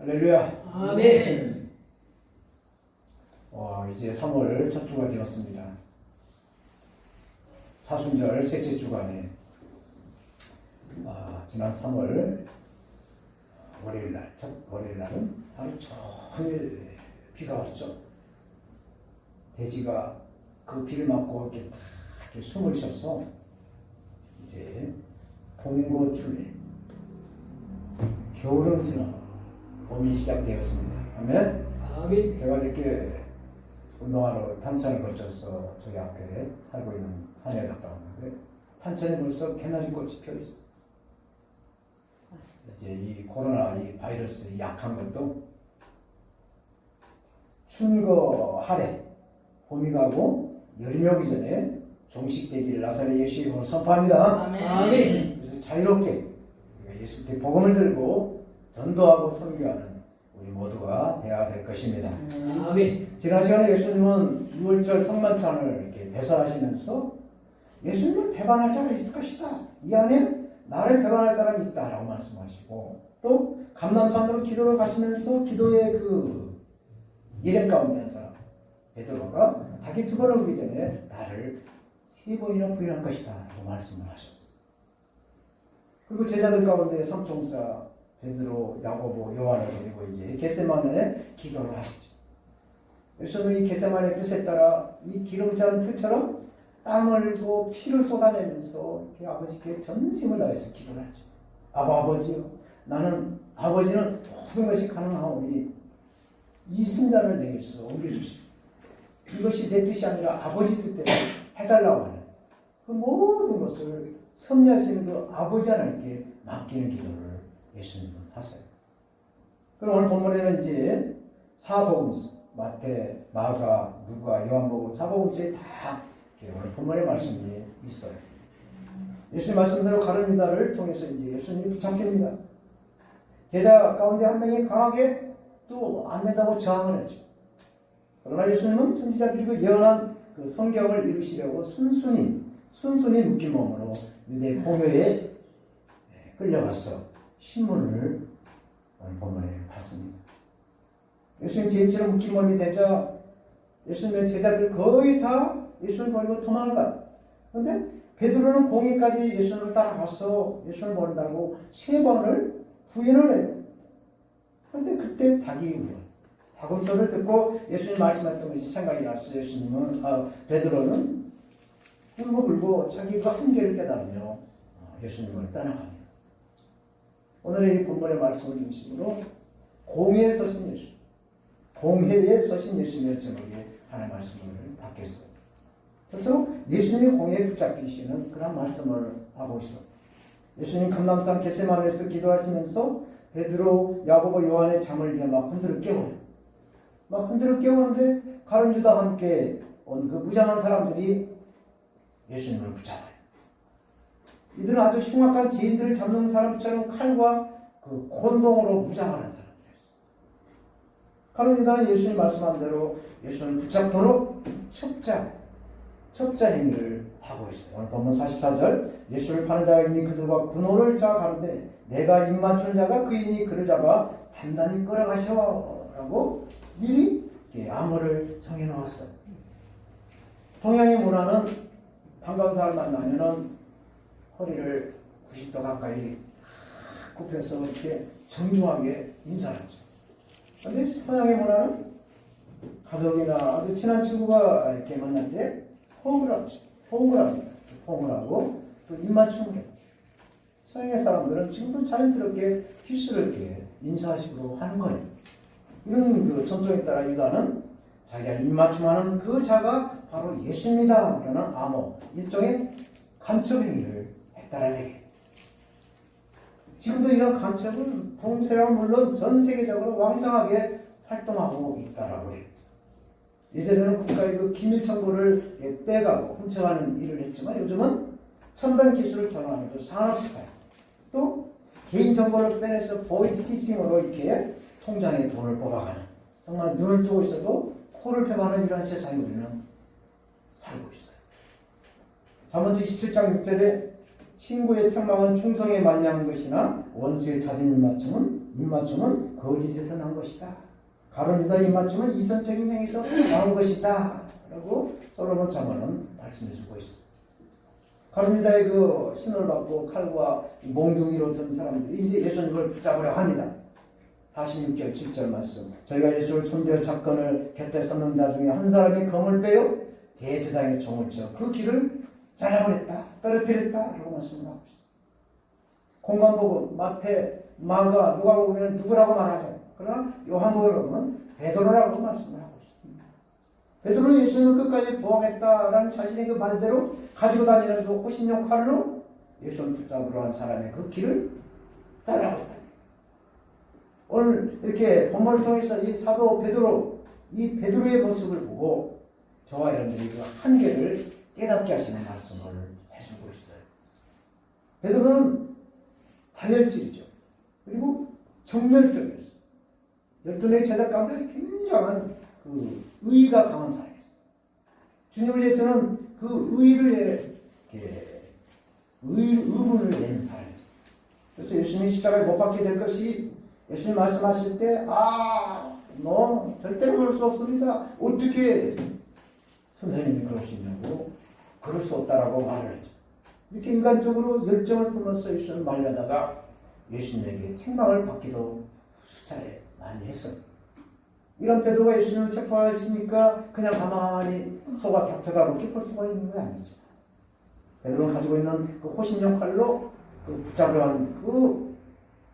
할렐루야. 아멘. 이제 3월 첫 주가 되었습니다. 사순절 셋째 주간에 지난 3월 월요일날, 첫 월요일날은 하루 종일 비가 왔죠. 돼지가 그 비를 맞고 이렇게 딱 이렇게 숨을 쉬어서 이제 동고출래 겨울은 지나고 봄이 시작되었습니다. 아멘. 아멘. 제가 이렇게 운동하러 탄천을 거쳐서 저기 앞에 살고 있는 산에 갔다 왔는데 탄천에 벌써 개나리꽃이 펴 있어. 이제 이 코로나 이 바이러스 약한 것도 춘거 하래 봄이 가고 여름이 오기 전에 종식되기를 나사렛 예수의 이름으로 선포합니다. 아멘. 그래서 자유롭게 우리가 예수께 복음을 들고 전도하고 선교하는 우리 모두가 되어야 될 것입니다. 아멘. 지난 시간에 예수님은 6월절 성만찬을 이렇게 배설하시면서 예수님은 배반할 자가 있을 것이다. 이 안에 나를 배반할 사람이 있다라고 말씀하시고 또 감람산으로 기도를 가시면서 기도의 그 일행 가운데 한 사람 베드로가 닭이 두 번을 오기 전에 나를 3번이나 부인할 것이다 라고 말씀을 하셨어요. 그리고 제자들 가운데 삼총사 베드로, 야고보, 요한을 데리고 이제 겟세마네에 기도를 하시죠. 예수님은 이 겟세마네 뜻에 따라 이 기름 자른 틀처럼 땀을 흘리고 피를 쏟아내면서 아버지께 전심을 다해서 기도를 하죠. 아버지요, 나는 아버지는 모든 것이 가능하오니 이 승자를 내게서 옮겨주시오. 이것이 내 뜻이 아니라 아버지 뜻대로 해달라고 하는 그 모든 것을 섭리하시는 그 아버지 하나님께 맡기는 기도를 예수님은 하세요. 그럼 오늘 본문에는 이제 사복음서 마태, 마가, 누가, 요한복음 사복음서에 다 오늘 본문의 말씀이 있어요. 예수님 말씀대로 가룟 유다를 통해서 이제 예수님이 붙잡힙니다. 제자 가운데 한 명이 강하게 또 안 된다고 저항을 했죠. 그러나 예수님은 선지자들이 그 예언한 그 성경을 이루시려고 순순히 묶인 몸으로 유대 공회에 끌려가서 신문을 오늘 본문에 봤습니다. 예수님 제임처럼 묶인 몸이 되자 예수님의 제자들 거의 다 예수를 버리고 도망을 가요. 그런데 베드로는 공회까지 예수님을 따라가서 예수를 버린다고 3번을 부인을 해요. 그런데 그때 닭이 울어요. 닭음 소리를 듣고 예수님 말씀하셨던 것이 생각이 났어요. 베드로는 울고불고 자기 그 한계를 깨달으며 예수님을 떠나갑니다. 오늘의 이 본문의 말씀을 중심으로 공회에 서신 예수, 공회에 서신 예수님의 제목에 하나의 말씀을 받겠어요. 저처럼 예수님이 공회에 붙잡히시는 그런 말씀을 하고 있어. 예수님 감람산 겟세마네에서 기도하시면서 베드로, 야고보, 요한의 잠을 이제 막 흔들어 깨워요. 막 흔들어 깨우는데 가룟 유다와 함께 온 그 무장한 사람들이 예수님을 붙잡아요. 이들은 아주 흉악한 죄인들을 잡는 사람처럼 칼과 그 곤봉으로 무장하는 사람들이었어요. 가룟 유다는 예수님 말씀한 대로 예수님을 붙잡도록 첩자 행위를 하고 있어요. 오늘 본문 44절 예수를 파는 자가 있니 그들과 군호를 잡아가는데 내가 입 맞춘 자가 그이니 그를 잡아 단단히 끌어가셔 라고 미리 암호를 정해놓았어요. 동양의 문화는 반가운 사람 만나면은 허리를 90도 가까이 굽혀서 이렇게 정중하게 인사하죠. 그런데 서양의 문화는 가족이나 아주 친한 친구가 이렇게 만날 때 호응을 하죠. 호응을 합니다. 호응을 하고 또 입맞춤을 해요. 서양의 사람들은 지금도 자연스럽게 키스를 이렇게 인사식으로 하는 거예요. 이런 그 전통에 따라 유다는 자기가 입맞춤하는 그 자가 바로 예수입니다 라는 암호, 일종의 간첩 행위를 했다는 얘기예요. 지금도 이런 간첩은 동서양 물론 전 세계적으로 왕성하게 활동하고 있다라고 해요. 예전에는 국가의 그 기밀 정보를 빼가고 훔쳐가는 일을 했지만 요즘은 첨단 기술을 통한 그 산업 스타일, 또 개인 정보를 빼내서 보이스 피싱으로 이렇게 통장에 돈을 뽑아가는, 정말 눈을 뜨고 있어도 코를 펴가는 이런 세상에 우리는 살고 있어요. 잠언서 27장 6절에 친구의 책망은 충성에 말미암은 것이나 원수의 잦은 입맞춤은 입맞춤은 거짓에서 난 것이다. 가룟 유다의 입맞춤은 이성적인 행위에서 나온 것이다. 라고 솔로몬 장관은 말씀해주고 있습니다. 가룟 유다의 그 신을 받고 칼과 몽둥이로 든 사람들이 이제 예수님을 붙잡으려 합니다. 46절 7절 말씀. 저희가 예수를 손대어 잡건을 곁에 섰는 자 중에 한 사람이 검을 빼어 대제사장의 종을 쳐 그 길을 잘라버렸다. 떨어뜨렸다. 라고 말씀하고 있습니다. 공관복음, 마태, 마가, 누가복음에는 누구라고 말하죠. 그러나 요한복음은 베드로라고 말씀을 하고 있습니다. 베드로는 예수님을 끝까지 부하겠다라는 자신의 그 말대로 가지고 다니는 그 호신용 칼로 예수님을 붙잡으러 한 사람의 그 길을 잘라버렸다. 오늘 이렇게 본문을 통해서 이 사도 베드로, 이 베드로의 모습을 보고 저와 여러분들이 그 한계를 깨닫게 하시는 말씀을 해주고 있어요. 베드로는 다혈질이죠. 그리고 정열적이었어요. 12명의 제자 가운데 굉장한 그 의의가 강한 사람이었어요. 주님을 위해서는 그 의의를 의문을 내는 사람이었어요. 그래서 예수님이 십자가에 못 박게 될 것이 예수님 말씀하실 때 너 절대로 그럴 수 없습니다. 어떻게 선생님이 그럴 수 있냐고 그럴 수 없다라고 말을 했죠. 이렇게 인간적으로 열정을 품어서 예수님을 말려다가 예수님에게 책망을 받기도 수차례 많이 했어요. 이런 베드로가 예수님을 체포하시니까 그냥 가만히 속아 닥쳐가고 기쁠 수가 있는 게 아니죠. 베드로가 가지고 있는 그 호신용 칼로 그 붙잡으려 한 그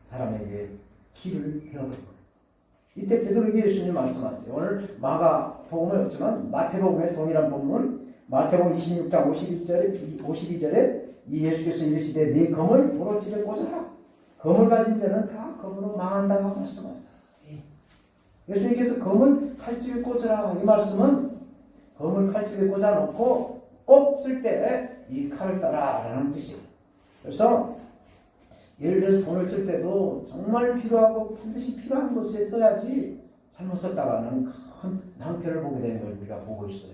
사람에게 길을 베어버린 거예요. 이때 베드로에게 예수님이 말씀하세요. 오늘 마가복음은 없지만 마태복음의 동일한 본문 마태복음 26장 52절에 이 예수께서 이르시되 네 검을 도로집에 꽂아라. 검을 가진 자는 다 검으로 망한다고 말씀하셨어요. 예수님께서 검을 칼집에 꽂으라. 이 말씀은 검을 칼집에 꽂아놓고 꼭 쓸 때 이 칼을 써라 라는 뜻이에요. 그래서 예를 들어서 돈을 쓸 때도 정말 필요하고 반드시 필요한 곳에 써야지 잘못 썼다가는 큰 낭패를 보게 되는 걸 우리가 보고 있어요.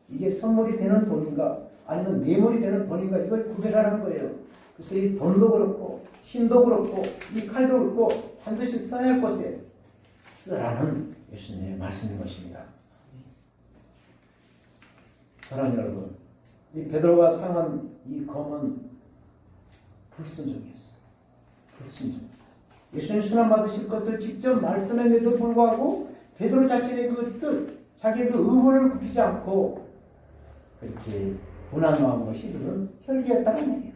이게 선물이 되는 돈인가 아니면 뇌물이 되는 돈인가 이걸 구별하는 거예요. 그래서 이 돈도 그렇고 힘도 그렇고 이 칼도 그렇고 반드시 써야 할 곳에 쓰라는 예수님의 말씀인 것입니다. 사랑하는 여러분, 이 베드로가 상한 이 검은 불순종이었어요. 불순종. 예수님 순환 받으실 것을 직접 말씀했는데도 불구하고 베드로 자신의 그 뜻, 자기의 그 의문을 굽히지 않고 그렇게 분한 마음으로 휘두른 혈기였다는 얘기예요.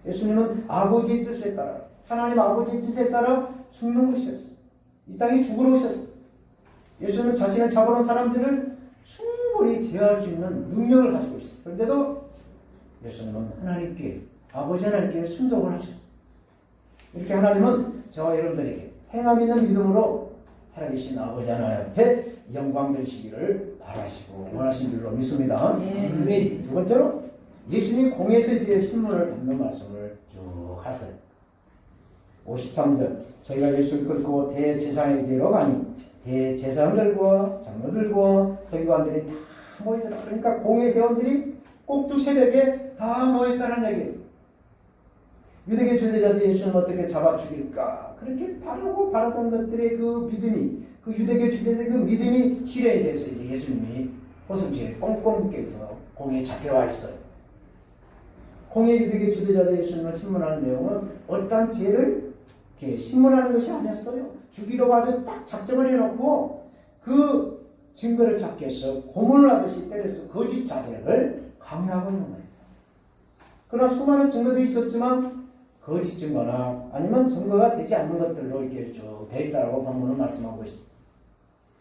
예수님은 아버지의 뜻에 따라 하나님 아버지의 뜻에 따라 죽는 것이었어요. 이 땅에 죽으러 오셨어요. 예수님은 자신을 잡아온 사람들을 충분히 제어할 수 있는 능력을 가지고 있어요. 그런데도 예수님은 하나님께 아버지 하나님께 순종을 하셨어요. 이렇게 하나님은 저와 여러분들에게 행함 있는 믿음으로 살아계신 아버지 하나님 앞에 영광 되시기를 바라시고 원하신 줄로 믿습니다. 두 번째로 예수님이 공에서 이제 신문을 받는 말씀을 쭉 하세요. 53절 저희가 예수를 끌고 대제사장에게로 가니 대제사장들과 장로들과 서기관들이 다 모이더라. 그러니까 공회 회원들이 꼭두 새벽에 다 모였다는 얘기예요. 유대계 주대자들이 예수님을 어떻게 잡아 죽일까 그렇게 바라고 바라던 것들의 그 믿음이 그 유대계 주대자의 그 믿음이 실현이 돼서 이제 예수님이 호성지에 꽁꽁 묶여서 공에 잡혀와 있어요. 공회 유대계 주대자들이 예수님을 신문하는 내용은 어떤 죄를 이렇게 신문하는 것이 아니었어요. 죽이려고 아주 딱 작정을 해놓고 그 증거를 잡기 위해서 고문을 하듯이 때려서 거짓 자백을 강요하고 있는 거예요. 그러나 수많은 증거들이 있었지만 거짓 증거나 아니면 증거가 되지 않는 것들로 이렇게 쭉 되어 있다고 본문은 말씀하고 있습니다.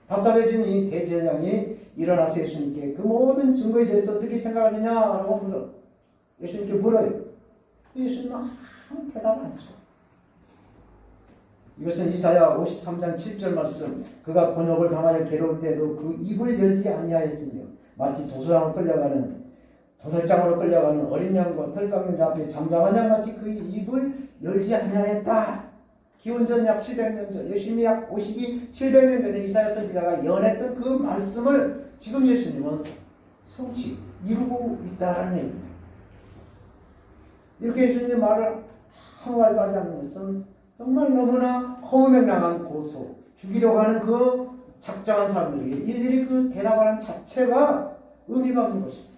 답답해진 이 대제사장이 일어나서 예수님께 그 모든 증거에 대해서 어떻게 생각하느냐라고 물어. 예수님께 물어요. 예수님은 아무 대답 안 해줘. 이것은 이사야 53장 7절 말씀. 그가 곤욕을 당하여 괴로울 때도 그 입을 열지 아니하였으며 마치 도살장으로 끌려가는 어린 양과 털 깎는 자 앞에 잠잠한 양같이 그 입을 열지 아니하였다. 기원전 약 700년 전, 예수님이 약 700년 전에 이사야 선지자가 예언했던 그 말씀을 지금 예수님은 성취, 이루고 있다는 얘기입니다. 이렇게 예수님의 말을 아무 말도 하지 않는 것은 정말 너무나 허무맹랑한 고소, 죽이려고 하는 그 작정한 사람들에게 일일이 그 대답하는 자체가 의미가 없는 것입니다.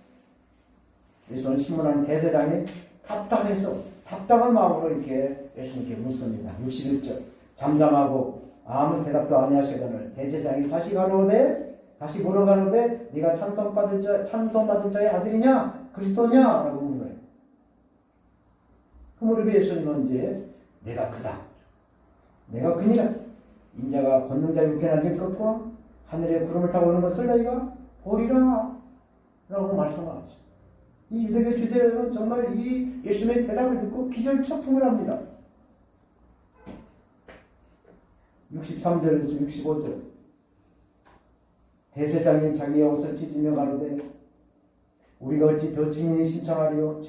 예수는 신문하는 대제장이 답답한 마음으로 이렇게 예수님께 묻습니다. 61절 잠잠하고 아무 대답도 아니하시거늘 대제장이 다시 물어가로되 네가 찬송받을 자의 아들이냐 그리스도냐 라고 물어요. 그 무렵에 예수님은 이제 내가 그다, 내가 그니라, 인자가 권능자 육에 앉은 것과 하늘에 구름을 타고 오는 것을 너희가 보리라 라고 말씀하죠. 이 유대교 주제들은 정말 이 예수님의 대답을 듣고 기절초풍을 합니다. 63절에서 65절 대제장이 자기의 옷을 찢으며 가로되 우리가 어찌 더 증인을 신청하리요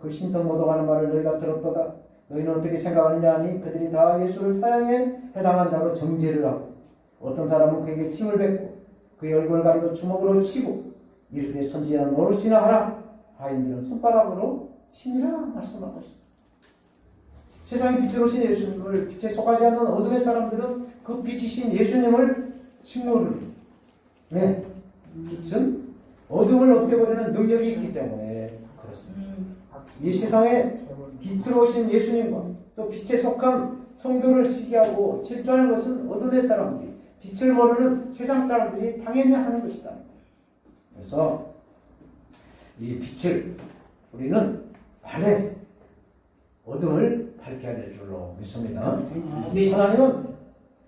그 신성 모독하는 말을 너희가 들었도다. 너희는 어떻게 생각하느냐 하니 그들이 다 예수를 사형에 해당한 자로 정죄를 하고 어떤 사람은 그에게 침을 뱉고 그의 얼굴을 가리고 주먹으로 치고 이르되 선지자 노릇이나 하라 하인들은 손바닥으로 치니라 말씀하고 있습니다. 세상의 빛으로 오신 예수님을 빛에 속하지 않는 어둠의 사람들은 그 빛이신 예수님을 식노를 왜? 빛은 어둠을 없애버리는 능력이 있기 때문에 그렇습니다. 이 세상에 빛으로 오신 예수님과 또 빛에 속한 성도를 시기하고 질투하는 것은 어둠의 사람들이, 빛을 모르는 세상 사람들이 당연히 하는 것이다. 그래서 이 빛을 우리는 발해서 어둠을 밝혀야 될 줄로 믿습니다. 하나님은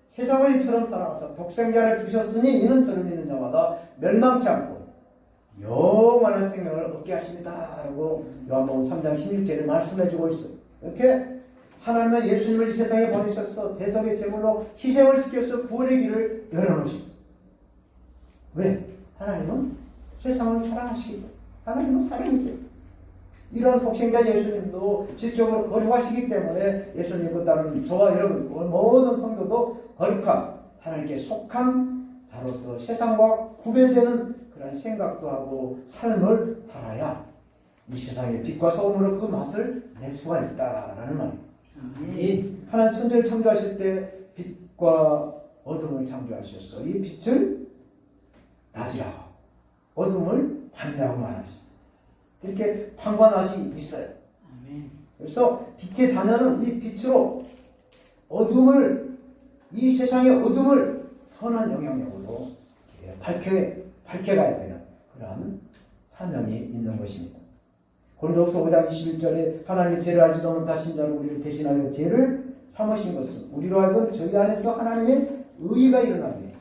세상을 이처럼 사랑하사 독생자를 주셨으니 이는 저를 믿는 자마다 멸망치 않고 영원한 생명을 얻게 하십니다 라고 요한복음 3장 16절에 말씀해주고 있어요. 이렇게 하나님은 예수님을 이 세상에 보내셔서 대속의 제물로 희생을 시켜서 구원의 길을 열어놓으십니다. 왜? 하나님은 세상을 사랑하시기 때문에. 하나님은 사랑이세요. 이런 독생자 예수님도 질적으로 거룩하시기 때문에 예수님을 따르는 저와 여러분 모든 성도도 거룩한 하나님께 속한 자로서 세상과 구별되는 그런 생각도 하고 삶을 살아야 이 세상의 빛과 소금으로 그 맛을 낼 수가 있다라는 말입니다. 하나님 천지를 창조하실 때 빛과 어둠을 창조하셨어. 이 빛을 낮이라고 어둠을 밤이라고 말하셨어요. 이렇게 밤과 낮이 있어요. 그래서 빛의 자녀는 이 빛으로 어둠을, 이 세상의 어둠을 선한 영향력으로 밝혀가야 되는 그러한 사명이 있는 것입니다. 고린도후서 5장 21절에 하나님의 죄를 알지도 못하신 자로 우리를 대신하여 죄를 삼으신 것은 우리로 하여금 저희 안에서 하나님의 의의가 일어나게,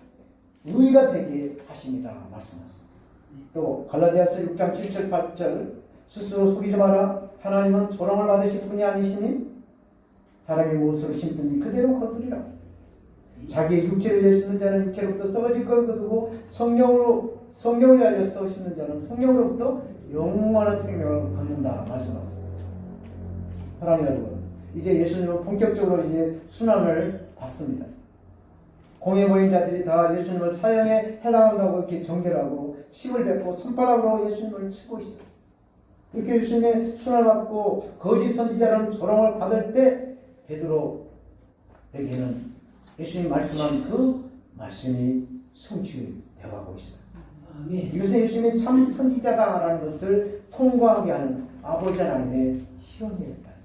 의의가 되게 하십니다 말씀하셨습니다. 또 갈라디아서 6장 7절 8절 스스로 속이지 마라. 하나님은 조롱을 받으실 분이 아니시니 사람이 무엇으로 심든지 그대로 거두리라. 자기의 육체를 위해 심는 자는 육체로부터 썩어질 거두고 성령을 위하여 심는 자는 성령으로부터 영원한 생명을 갖는다 말씀하셨습니다. 사랑하는 여러분, 이제 예수님은 본격적으로 이제 순환을 받습니다. 공회 모인 자들이 다 예수님을 사형에 해당한다고 이렇게 정죄를 하고 침을 뱉고 손바닥으로 예수님을 치고 있어요. 이렇게 예수님의 순환을 받고 거짓 선지자라는 조롱을 받을 때 베드로에게는 예수님 말씀한 그 말씀이 성취되어가고 있어요. 이것은 예수님이 참 선지자다라는 것을 통과하게 하는 아버지 하나님의 시험이었다는 거예요.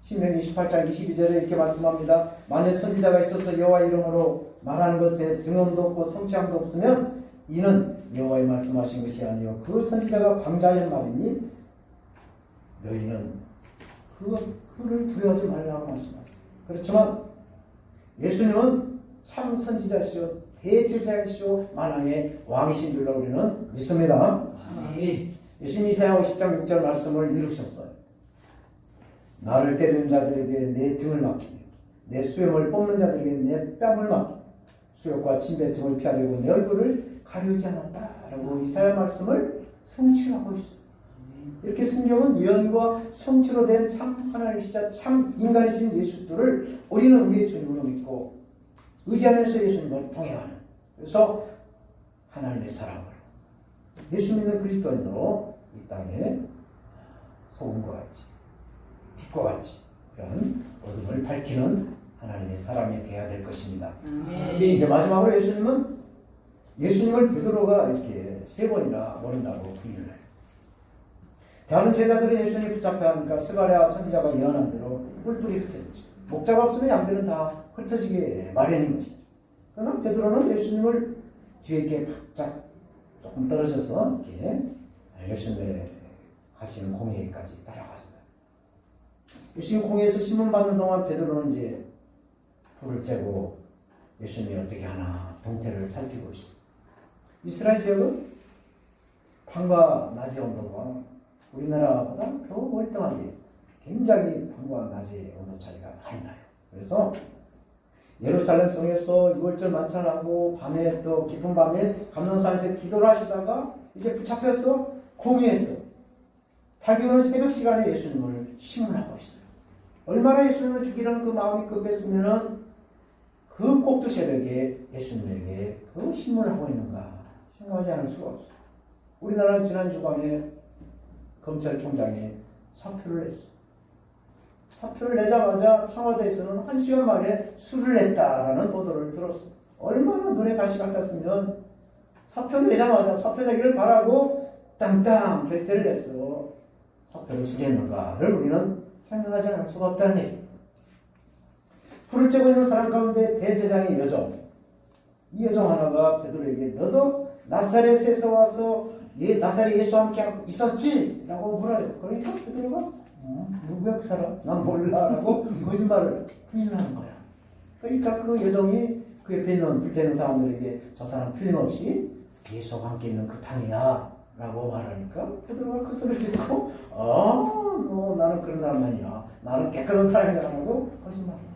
신명기 28장 22절에 이렇게 말씀합니다. 만약 선지자가 있어서 여호와 이름으로 말하는 것에 증언도 없고 성취함도 없으면 이는 여호와의 말씀하신 것이 아니요 그 선지자가 방자한 말이니 너희는 그를 두려워하지 말라고 말씀하셨습니다. 그렇지만 예수님은 참 선지자시오 대제사장이시오 만왕의 왕이신 줄로 우리는 믿습니다. 예수님 이사야 50장 6절 말씀을 이루셨어요. 나를 때리는 자들에게 내 등을 맡기며 내 수염을 뽑는 자들에게 내 뺨을 맡기며 수욕과 침뱉음을 피하려고 내 얼굴을 가리우지 않았다라고 이사야 말씀을 성취하고 있어요. 이렇게 성경은 예언과 성취로 된 참 하나님이시자 참 인간이신 예수들을 우리는 우리의 주님으로 믿고 의지하면서 예수님을 통행하는, 그래서 하나님의 사랑으로 예수 믿는 그리스도인으로 이 땅에 소금과 같이 빛과 같이 그런 어둠을 밝히는 하나님의 사람이 되어야 될 것입니다. 아멘. 이제 마지막으로 예수님을 베드로가 이렇게 3번이나 모른다고 부인을 해요. 다른 제자들은 예수님이 붙잡혀 하니까 스가랴 선지자가 예언한 대로 뿔뿔이 흩어지죠. 목자가 없으면 양들은 다 흩어지게 마련인 것이죠. 그러나 베드로는 예수님을 뒤에 이렇게 바짝 조금 떨어져서 이렇게 예수님의 가시는 공회까지 따라갔어요. 예수님 공회에서 심문받는 동안 베드로는 이제 불을 쬐고 예수님이 어떻게 하나 동태를 살피고 있어요. 이스라엘 지역은 밤과 낮의 온도가 우리나라보다 더 월등하게 굉장히 밤과 낮의 온도 차이가 많이 나요. 그래서 예루살렘 성에서 6월절 만찬하고 밤에 또 깊은 밤에 감람산에서 기도를 하시다가 이제 붙잡혀서 공회에서 타기오는 새벽 시간에 예수님을 심문하고 있어요. 얼마나 예수님을 죽이려는 그 마음이 급했으면은 그 꼭두 새벽에 예수님에게 그 심문을 하고 있는가 생각하지 않을 수가 없어요. 우리나라 지난 주간에 검찰총장이 사표를 냈어요. 사표를 내자마자 청와대에서는 1시간 만에 수를 냈다라는 보도를 들었어요. 얼마나 눈에 가시 같았으면 사표 내자마자 사표 내기를 바라고 땅땅 결재를 해서 사표를 수리했는가를 우리는 생각하지 않을 수가 없다는 얘기입니다. 불을 쬐고 있는 사람 가운데 대제사장의 여종, 이 여종 하나가 베드로에게 너도 나사렛에서 와서 나사렛 예수와 함께 있었지? 라고 물어요. 그러니까 베드로가 누구야 그 사람? 난 몰라 라고 거짓말을 부인하는 거야. 그러니까 그 여종이 그 옆에 있는 불태는 사람들에게 저 사람 틀림없이 예수와 함께 있는 그 탕이야 라고 말하니까 베드로가 그 소리를 듣고 너 나는 그런 사람 아니야. 나는 깨끗한 사람이야 라고 거짓말을.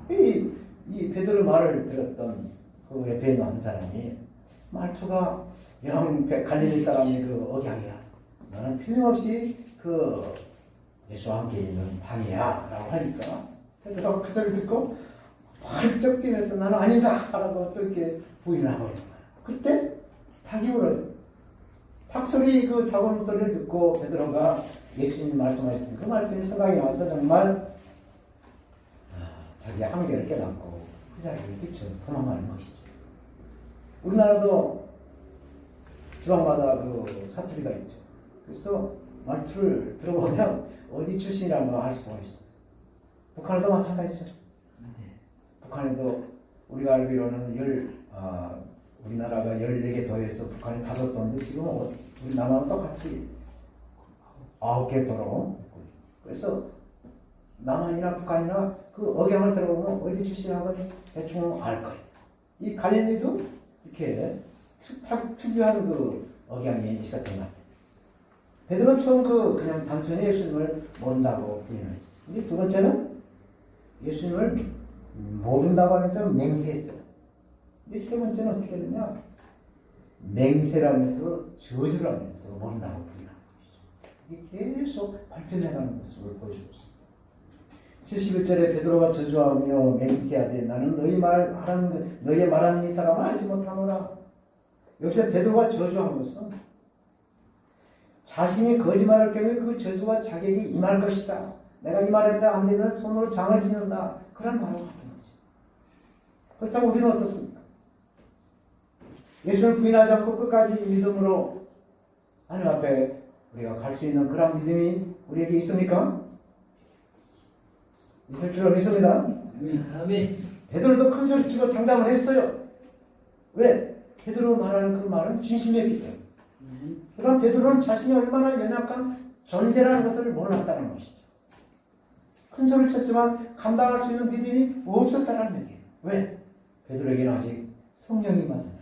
이 베드로 말을 들었던 그 옆에 있는 한 사람이 말투가 영 갈릴리 사람의 그 억양이야. 너는 틀림없이 그 예수와 함께 있는 탕이야 라고 하니까 베드로가 그 소리를 듣고 활쩍 뛰면서 나는 아니다 라고 또 이렇게 부인하고 있는 거야. 그때 닭이 울어요. 닭소리 그 닭 우는 소리를 듣고 베드로가 예수님 말씀하셨던 그 말씀이 생각이 나서 정말 자기의 한계를 깨닫고 그 자리를 뛰쳐 도망가는 것이죠. 우리나라도 지방마다 그 사투리가 있죠. 그래서 말투를 들어보면 어디 출신이라는 걸 알 수가 있어요. 북한에도 마찬가지죠. 북한에도 우리가 알기로는 우리나라가 14개 도에서 북한이 5도인데 지금 우리 남한은 똑같이 9개 도로. 그래서 남한이나 북한이나 그 억양을 들어보면 어디 출신이라는 걸 대충 알 거예요. 이 갈릴리도 이렇게 특유한 그 억양이 있었던 것 같아요. 베드로는 처음 그냥 단순히 예수님을 모른다고 부인을 했어요. 이제 두 번째는 예수님을 모른다고 하면서 맹세했어요. 근데 세 번째는 어떻게 되냐? 맹세라면서 저주를 하면서 모른다고 부인하는 것이죠. 이게 계속 발전해가는 모습을 보여주고 있습니다. 71절에 베드로가 저주하며 맹세하되 나는 너희의 말하는 이 사람을 알지 못하노라. 여기서 베드로가 저주한 것은 자신이 거짓말할 경우에 그 저주와 자격이 임할 것이다. 내가 이 말했다 안 되면 손으로 장을 짓는다. 그런 말과 같은 거죠. 그렇다면 우리는 어떻습니까? 예수를 부인하지 않고 끝까지 믿음으로 하나님 앞에 우리가 갈 수 있는 그런 믿음이 우리에게 있습니까? 있을 줄 믿습니다. 아멘. 베드로도 큰 소리 치고 장담을 했어요. 왜? 베드로 말하는 그 말은 진심이었기 때문에. 그럼 베드로는 자신이 얼마나 연약한 존재라는 것을 몰랐다는 것이죠. 큰 소리를 쳤지만 감당할 수 있는 믿음이 없었다는 얘기예요. 왜? 베드로에게는 아직 성령이 임하지 않았어요.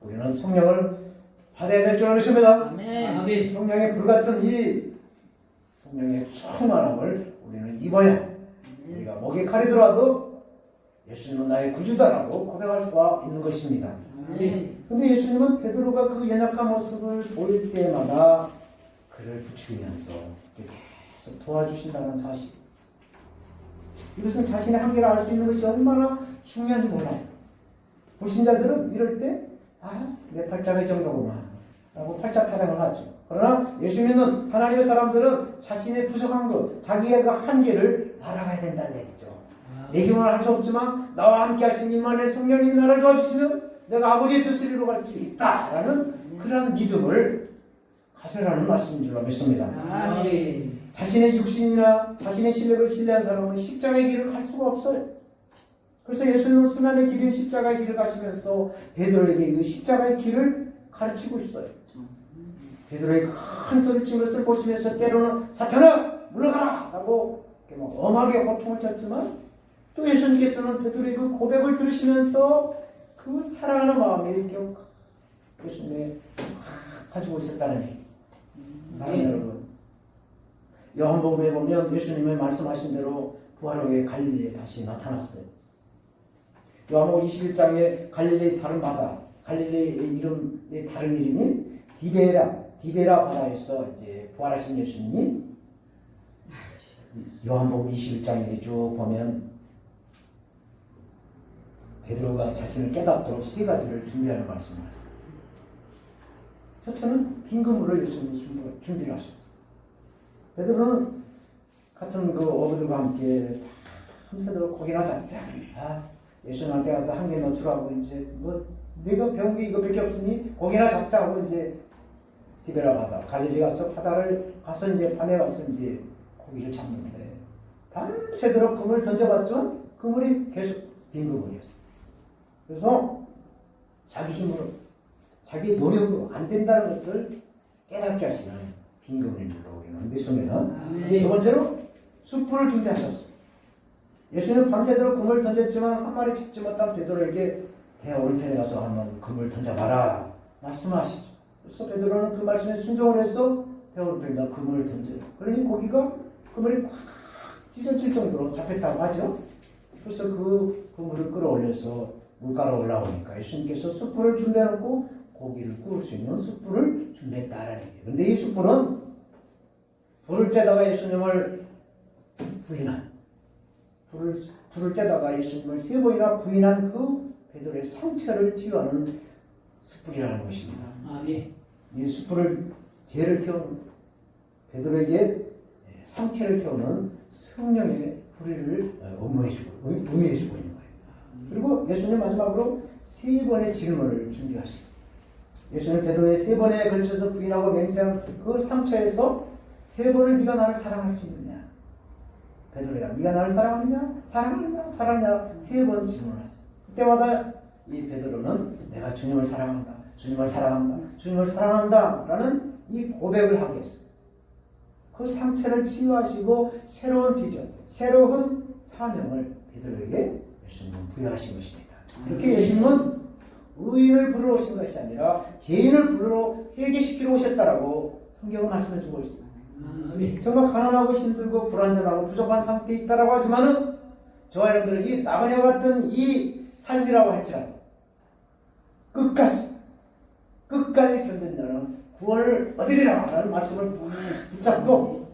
우리는 성령을 받아야 될 줄 믿습니다. 아멘. 성령의 불같은 이 성령의 충만함을 우리는 입어야 우리가 목에 칼이 들어와도 예수님은 나의 구주다라고 고백할 수가 있는 것입니다. 그런데 예수님은 베드로가 그 연약한 모습을 보일 때마다 그를 부추기면서 계속 도와주신다는 사실. 이것은 자신의 한계를 알 수 있는 것이 얼마나 중요한지 몰라요. 불신자들은 이럴 때 내 팔자가 이 정도구나. 라고 팔자 타령을 하죠. 그러나 예수 믿는 하나님의 사람들은 자신의 부족한 것, 자기의 그 한계를 알아가야 된다는 얘기죠. 내 힘은 할 수 없지만 나와 함께 하신 임만의 성령님이 나를 도와주시면 내가 아버지의 뜻을 이루어갈 수 있다라는 그런 믿음을 가져라는 말씀인 줄로 믿습니다. 아멘. 자신의 육신이나 자신의 실력을 신뢰한 사람은 십자가의 길을 갈 수가 없어요. 그래서 예수님은 수난의 길인 십자가의 길을 가시면서 베드로에게 그 십자가의 길을 가르치고 있어요. 베드로의 큰 소리치는 것을 보시면서 때로는 사탄아 물러가라! 라고 이렇게 막 엄하게 호통을 쳤지만 또 예수님께서는 베드로의 그 고백을 들으시면서 그 사랑하는 마음에 이렇게 예수님의 가지고 있었다는 얘기. 사랑하는 여러분, 요한복음에 보면 예수님의 말씀하신 대로 부활 후에 갈릴리에 다시 나타났어요. 요한복음 21장에 갈릴리 다른 바다, 갈릴리의 이름의 다른 이름인 디베라 바다에서 이제 부활하신 예수님이 요한복음 21장에 쭉 보면 베드로가 자신을 깨닫도록 세 가지를 준비하는 말씀을 하셨어요. 첫째는 빈 그물을 예수님이 준비를 하셨어요. 베드로는 같은 그 어부들과 함께 밤새도록 고기나 잡자. 예수님한테 가서 한 개 넣주라고 이제 뭐 내가 배운 게 이거밖에 없으니 고기나 잡자고 이제 디베라 바다 갈릴리 가서 바다를 가서 이제 밤에 가서 이제 고기를 잡는데 밤새도록 그물 던져봤지만 그물이 계속 빈 그물이었어요. 그래서 자기 힘으로 자기 노력으로 안 된다는 것을 깨닫게 하시는 빈 그물인 줄로 우리는 믿습니다. 두 번째로 숯불을 준비하셨어요. 예수님은 밤새도록 그물을 던졌지만 한 마리 잡지 못한 베드로에게 배 오른편에 가서 한번 그물을 던져봐라 말씀하시죠. 그래서 베드로는 그 말씀에 순종을 해서 배 오른편에다 그물을 던져요. 그러니 고기가 그물이 꽉 찢어질 정도로 잡혔다고 하죠. 그래서 그 그물을 끌어올려서 물가로 올라오니까 예수님께서 숯불을 준비해놓고 고기를 구울 수 있는 숯불을 준비했다라는 얘기예요. 그런데 이 숯불은 불을 쬐다가 예수님을 부인한 불을 쬐다가 예수님을 세 번이나 부인한 그 베드로의 상처를 치유하는 숯불이라는 것입니다. 아멘. 이 숯불을 죄를 태우는 베드로에게 상처를 태우는 성령의 불의를 의미해주고 있는 거예요. 그리고 예수님 마지막으로 세 번의 질문을 준비하셨어요. 예수님 베드로의 세 번에 걸쳐서 부인하고 맹세한 그 상처에서 세 번을 네가 나를 사랑할 수 있느냐? 베드로야, 네가 나를 사랑하느냐? 사랑하냐? 세 번 질문했어요. 그때마다 이 베드로는 내가 주님을 사랑한다, 주님을 사랑한다, 주님을 사랑한다라는 이 고백을 하게 했어요. 그 상처를 치유하시고 새로운 비전, 새로운 사명을 베드로에게 예수님은 부여하신 것입니다. 이렇게 예수님은 의인을 부르러 오신 것이 아니라 죄인을 부르러 회개시키러 오셨다라고 성경은 말씀해 주고 있습니다. 정말 가난하고 힘들고 불안전하고 부족한 상태에 있다라고 하지만은 저와 여러분들은 이 나그네와 같은 이 삶이라고 할지라도 끝까지 견딘 자는 구원을 얻으리라 라는 말씀을 붙잡고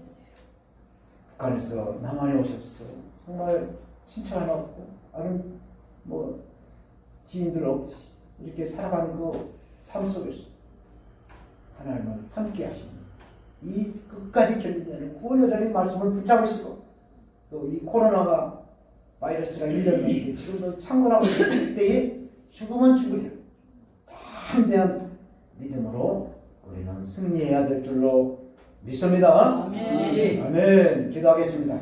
북한에서 남한에 오셨어. 정말 친척 하나 없고 아는 뭐 지인들 없이 이렇게 살아가는 그 삶 속에서 하나님은 함께 하시는 이 끝까지 견딘다는 구원 여자님 말씀을 붙잡으시고 또 이 코로나가 바이러스가 1년 넘게 지금도 창궐하고 있을 때에 죽으면 죽으리라 담대한 믿음으로 우리는 승리해야 될 줄로 믿습니다. 아멘. 아멘. 기도하겠습니다.